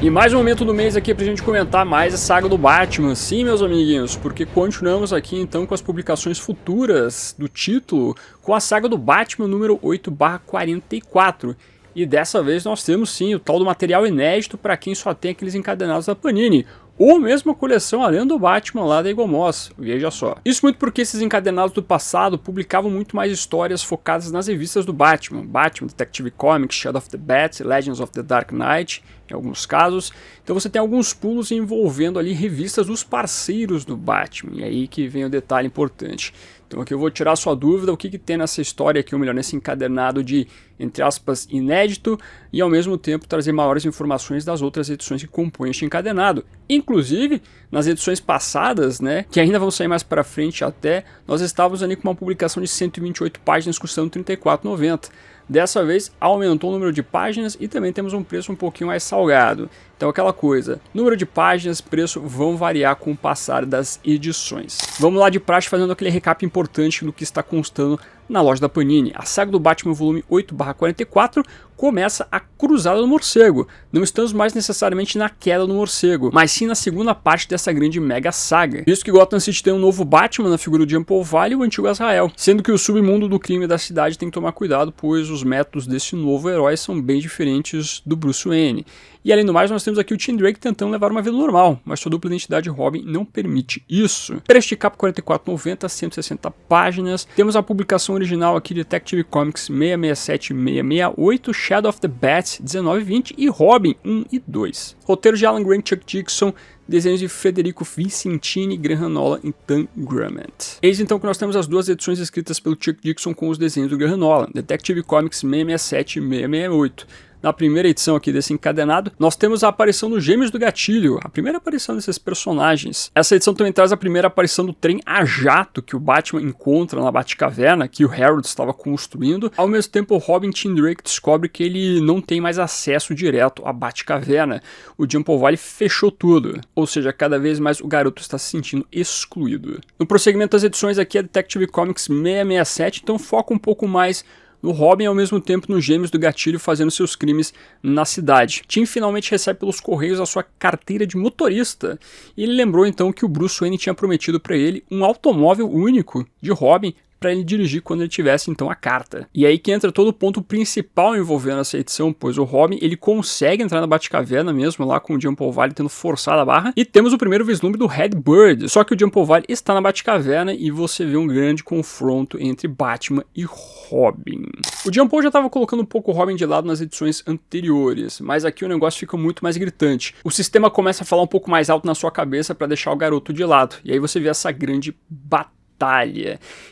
E mais um momento do mês aqui pra gente comentar mais a saga do Batman, sim meus amiguinhos, porque continuamos aqui então com as publicações futuras do título, com a saga do Batman número 8/44. E dessa vez nós temos sim o tal do material inédito para quem só tem aqueles encadenados da Panini, ou mesmo a coleção Além do Batman lá da Eagle Moss, veja só. Isso muito porque esses encadenados do passado publicavam muito mais histórias focadas nas revistas do Batman, Detective Comics, Shadow of the Bat, Legends of the Dark Knight, em alguns casos. Então você tem alguns pulos envolvendo ali revistas dos parceiros do Batman, e aí que vem o detalhe importante. Então aqui eu vou tirar a sua dúvida, o que tem nessa história aqui, ou melhor, nesse encadenado de, entre aspas, inédito, e ao mesmo tempo trazer maiores informações das outras edições que compõem este encadenado. Inclusive, nas edições passadas, né, que ainda vão sair mais para frente até, nós estávamos ali com uma publicação de 128 páginas custando R$ 34,90. Dessa vez aumentou o número de páginas e também temos um preço um pouquinho mais salgado. Então aquela coisa, número de páginas, preço vão variar com o passar das edições. Vamos lá de praxe fazendo aquele recap importante do que está constando na loja da Panini. A saga do Batman volume 8/44 começa a Cruzada do Morcego. Não estamos mais necessariamente na queda do morcego, mas sim na segunda parte dessa grande mega saga. Visto que Gotham City tem um novo Batman na figura do Jean Paul Valley e o antigo Azrael, sendo que o submundo do crime da cidade tem que tomar cuidado, pois os métodos desse novo herói são bem diferentes do Bruce Wayne. E além do mais, nós temos aqui o Tim Drake tentando levar uma vida normal, mas sua dupla identidade Robin não permite isso. Para este capa 44,90, 160 páginas, temos a publicação original aqui de Detective Comics 667 e 668, Shadow of the Bat 1920 e Robin 1 e 2. Roteiro de Alan Grant e Chuck Dixon, desenhos de Federico Vicentini, Graham Nolan e Dan Grummett. Eis então que nós temos as duas edições escritas pelo Chuck Dixon com os desenhos do Graham Nolan, Detective Comics 667 e 668. Na primeira edição aqui desse encadenado, nós temos a aparição dos Gêmeos do Gatilho, a primeira aparição desses personagens. Essa edição também traz a primeira aparição do trem a jato que o Batman encontra na Batcaverna, que o Harold estava construindo. Ao mesmo tempo, o Robin Tim Drake descobre que ele não tem mais acesso direto à Batcaverna. O Jean Paul Valley fechou tudo, ou seja, cada vez mais o garoto está se sentindo excluído. No prosseguimento das edições aqui, a Detective Comics 667, então foca um pouco mais no Robin e ao mesmo tempo nos Gêmeos do Gatilho fazendo seus crimes na cidade. Tim finalmente recebe pelos correios a sua carteira de motorista e ele lembrou então que o Bruce Wayne tinha prometido para ele um automóvel único de Robin para ele dirigir quando ele tivesse então a carta. E aí que entra todo o ponto principal envolvendo essa edição, pois o Robin ele consegue entrar na Batcaverna mesmo, lá com o Jean Paul Valley tendo forçado a barra, e temos o primeiro vislumbre do Red Bird, só que o Jean Paul Valley está na Batcaverna e você vê um grande confronto entre Batman e Robin. O Jean Paul já estava colocando um pouco o Robin de lado nas edições anteriores, mas aqui o negócio fica muito mais gritante. O sistema começa a falar um pouco mais alto na sua cabeça para deixar o garoto de lado, e aí você vê essa grande batalha.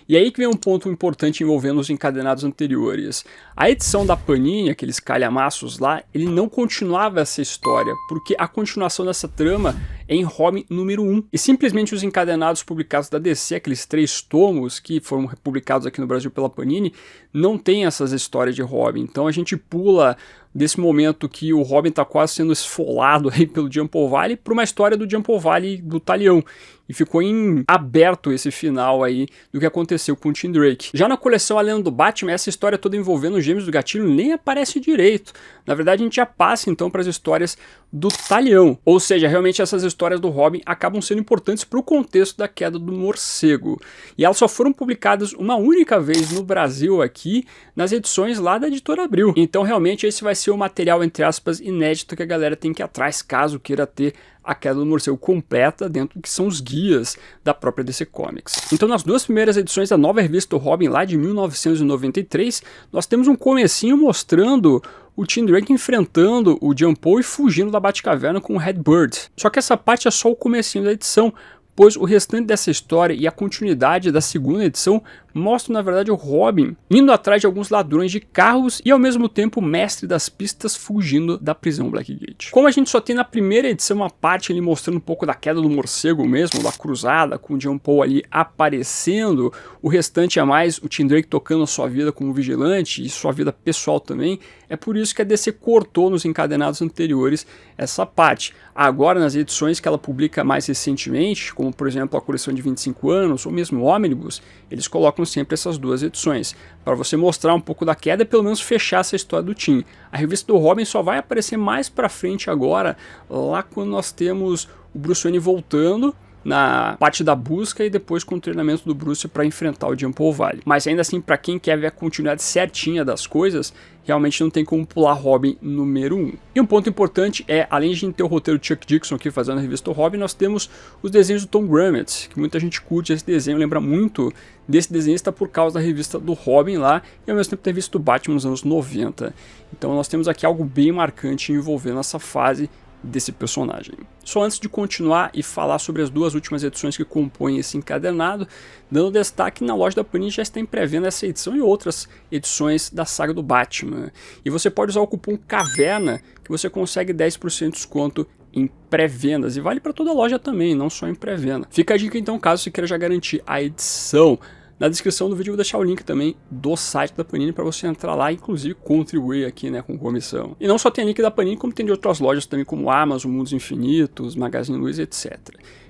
E aí que vem um ponto importante envolvendo os encadenados anteriores. A edição da Panini, aqueles calhamaços lá, ele não continuava essa história, porque a continuação dessa trama é em Robin número 1. E simplesmente os encadenados publicados da DC, aqueles 3 tomos que foram publicados aqui no Brasil pela Panini, não tem essas histórias de Robin. Então a gente pula desse momento que o Robin está quase sendo esfolado aí pelo Jean Paul Valley para uma história do Jean Paul Valley do Talião. E ficou em aberto esse final aí do que aconteceu com o Tim Drake. Já na coleção Além do Batman, essa história toda envolvendo os Gêmeos do Gatilho nem aparece direito. Na verdade, a gente já passa então para as histórias do Talião. Ou seja, realmente essas histórias do Robin acabam sendo importantes para o contexto da queda do morcego. E elas só foram publicadas uma única vez no Brasil aqui, nas edições lá da Editora Abril. Então realmente esse vai ser o material, entre aspas, inédito que a galera tem que ir atrás, caso queira ter a queda do morcego completa dentro do que são os guias da própria DC Comics. Então nas duas primeiras edições da nova revista do Robin lá de 1993, nós temos um comecinho mostrando o Tim Drake enfrentando o Jean Paul e fugindo da Batcaverna com o Red Bird. Só que essa parte é só o comecinho da edição, pois o restante dessa história e a continuidade da segunda edição mostram, na verdade, o Robin indo atrás de alguns ladrões de carros e, ao mesmo tempo, o mestre das pistas fugindo da prisão Blackgate. Como a gente só tem na primeira edição uma parte ali mostrando um pouco da queda do morcego mesmo, da cruzada, com o Jean Paul ali aparecendo, o restante é mais o Tim Drake tocando a sua vida como vigilante e sua vida pessoal também, é por isso que a DC cortou nos encadenados anteriores essa parte. Agora, nas edições que ela publica mais recentemente, como como por exemplo a coleção de 25 anos ou mesmo o Omnibus, eles colocam sempre essas duas edições, para você mostrar um pouco da queda e pelo menos fechar essa história do Tim. A revista do Robin só vai aparecer mais pra frente agora, lá quando nós temos o Bruce Wayne voltando na parte da busca e depois com o treinamento do Bruce para enfrentar o Jump Valley. Mas ainda assim, para quem quer ver a continuidade certinha das coisas, realmente não tem como pular Robin número 1. E um ponto importante é, além de ter o roteiro do Chuck Dixon aqui fazendo a revista Robin, nós temos os desenhos do Tom Grummett, que muita gente curte esse desenho, lembra muito desse desenhista por causa da revista do Robin lá, e ao mesmo tempo da revista do Batman nos anos 90. Então nós temos aqui algo bem marcante envolvendo essa fase desse personagem. Só antes de continuar e falar sobre as duas últimas edições que compõem esse encadernado, dando destaque na loja da Panini já está em pré-venda essa edição e outras edições da saga do Batman. E você pode usar o cupom CAVERNA que você consegue 10% de desconto em pré-vendas, e vale para toda a loja também, não só em pré-venda. Fica a dica então, caso você queira já garantir a edição. Na descrição do vídeo eu vou deixar o link também do site da Panini para você entrar lá e inclusive contribuir aqui, né, com comissão. E não só tem link da Panini, como tem de outras lojas também, como Amazon, Mundos Infinitos, Magazine Luiza, etc.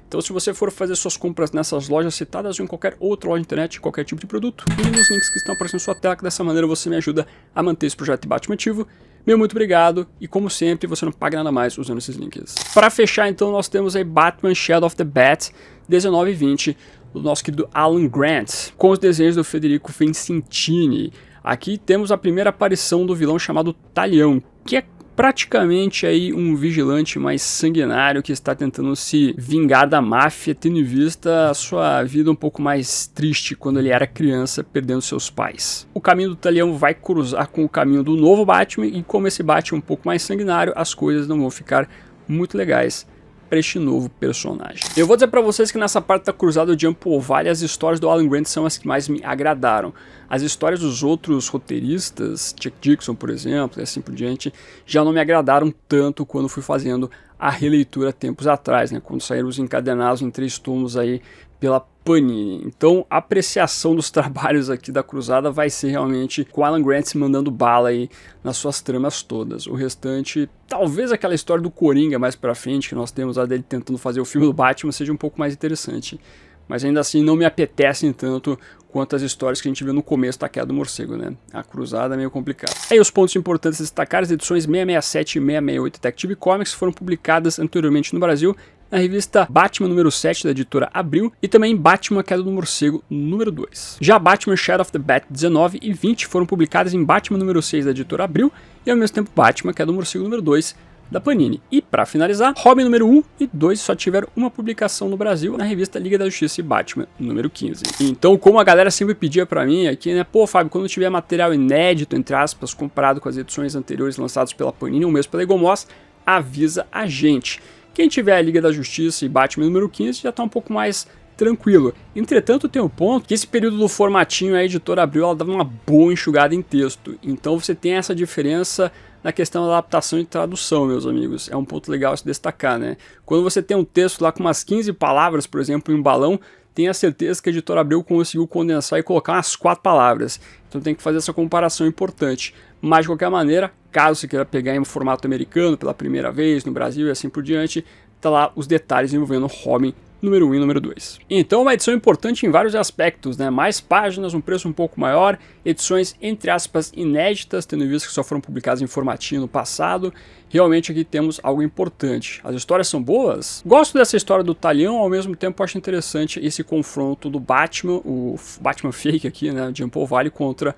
Então se você for fazer suas compras nessas lojas citadas ou em qualquer outra loja de internet, qualquer tipo de produto, clique nos links que estão aparecendo na sua tela, que dessa maneira você me ajuda a manter esse projeto de Batman ativo. Meu muito obrigado, e como sempre, você não paga nada mais usando esses links. Para fechar então, nós temos aí Batman Shadow of the Bat 19 e 20, do nosso querido Alan Grant, com os desenhos do Federico Vincentini. Aqui temos a primeira aparição do vilão chamado Talião, que é praticamente aí um vigilante mais sanguinário que está tentando se vingar da máfia, tendo em vista a sua vida um pouco mais triste quando ele era criança, perdendo seus pais. O caminho do Talião vai cruzar com o caminho do novo Batman, e como esse Batman é um pouco mais sanguinário, as coisas não vão ficar muito legais para este novo personagem. Eu vou dizer para vocês que nessa parte da cruzada do Jump Valley, as histórias do Alan Grant são as que mais me agradaram. As histórias dos outros roteiristas, Chuck Dixon, por exemplo, e assim por diante, já não me agradaram tanto quando fui fazendo a releitura tempos atrás, né, quando saíram os encadenados em 3 tomos aí pela Panini. Então a apreciação dos trabalhos aqui da cruzada vai ser realmente com Alan Grant mandando bala aí nas suas tramas todas. O restante, talvez aquela história do Coringa mais pra frente, que nós temos a dele tentando fazer o filme do Batman, seja um pouco mais interessante. Mas ainda assim não me apetecem tanto quanto as histórias que a gente viu no começo da Queda do Morcego, né? A cruzada é meio complicada. Aí os pontos importantes a destacar: as edições 667 e 668 Detective Comics foram publicadas anteriormente no Brasil na revista Batman número 7 da editora Abril, e também Batman Queda do Morcego número 2. Já Batman Shadow of the Bat 19 e 20 foram publicadas em Batman número 6 da editora Abril, e ao mesmo tempo Batman Queda do Morcego número 2 da Panini. E para finalizar, Robin número 1 e 2 só tiveram uma publicação no Brasil na revista Liga da Justiça e Batman número 15. Então, como a galera sempre pedia para mim aqui, né, pô Fábio, quando tiver material inédito, entre aspas, comparado com as edições anteriores lançadas pela Panini ou mesmo pela Egomos, avisa a gente. Quem tiver a Liga da Justiça e Batman número 15 já está um pouco mais tranquilo. Entretanto, tem um ponto que esse período do formatinho, a editora Abril, ela dava uma boa enxugada em texto. Então você tem essa diferença na questão da adaptação e tradução, meus amigos. É um ponto legal a se destacar, né? Quando você tem um texto lá com umas 15 palavras, por exemplo, em um balão, tenha certeza que a editora Abril conseguiu condensar e colocar umas 4 palavras. Então tem que fazer essa comparação importante. Mas de qualquer maneira, caso você queira pegar em formato americano pela primeira vez no Brasil e assim por diante, tá lá os detalhes envolvendo Robin número 1 e número 2. Então uma edição importante em vários aspectos, né? Mais páginas, um preço um pouco maior, edições entre aspas inéditas, tendo em vista que só foram publicadas em formatinho no passado. Realmente aqui temos algo importante. As histórias são boas? Gosto dessa história do Talião, ao mesmo tempo acho interessante esse confronto do Batman, o Batman fake aqui, né, de Jump Valley contra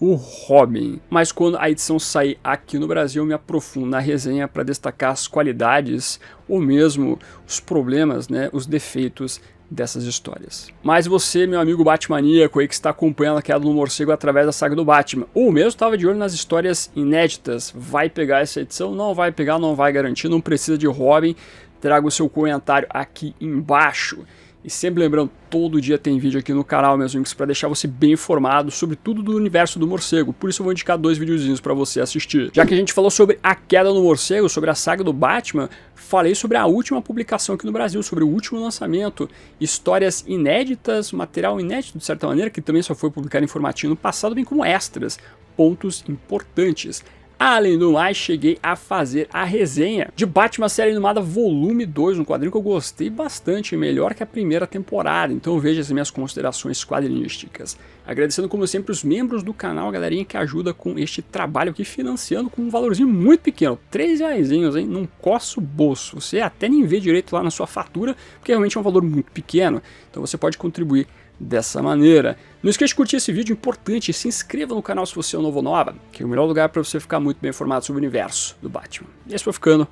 o Robin. Mas quando a edição sair aqui no Brasil, eu me aprofundo na resenha para destacar as qualidades ou mesmo os problemas, né, os defeitos dessas histórias. Mas você, meu amigo Batmaníaco aí que está acompanhando a Queda do Morcego através da saga do Batman, ou mesmo estava de olho nas histórias inéditas, vai pegar essa edição? Não vai pegar, não vai garantir, não precisa de Robin? Traga o seu comentário aqui embaixo. E sempre lembrando, todo dia tem vídeo aqui no canal, meus amigos, para deixar você bem informado sobre tudo do universo do morcego. Por isso eu vou indicar 2 videozinhos para você assistir. Já que a gente falou sobre a Queda do Morcego, sobre a saga do Batman, falei sobre a última publicação aqui no Brasil, sobre o último lançamento, histórias inéditas, material inédito de certa maneira, que também só foi publicado em formatinho no passado, bem como extras, pontos importantes. Além do mais, cheguei a fazer a resenha de Batman Série Animada Volume 2, um quadrinho que eu gostei bastante, melhor que a primeira temporada, então veja as minhas considerações quadrinísticas. Agradecendo como sempre os membros do canal, a galerinha que ajuda com este trabalho aqui, financiando com um valorzinho muito pequeno, R$3, hein, não coça o bolso, você até nem vê direito lá na sua fatura, porque realmente é um valor muito pequeno, então você pode contribuir dessa maneira. Não esqueça de curtir esse vídeo, importante, se inscreva no canal se você é novo ou nova, que é o melhor lugar para você ficar muito bem informado sobre o universo do Batman. E esse foi ficando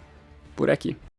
por aqui.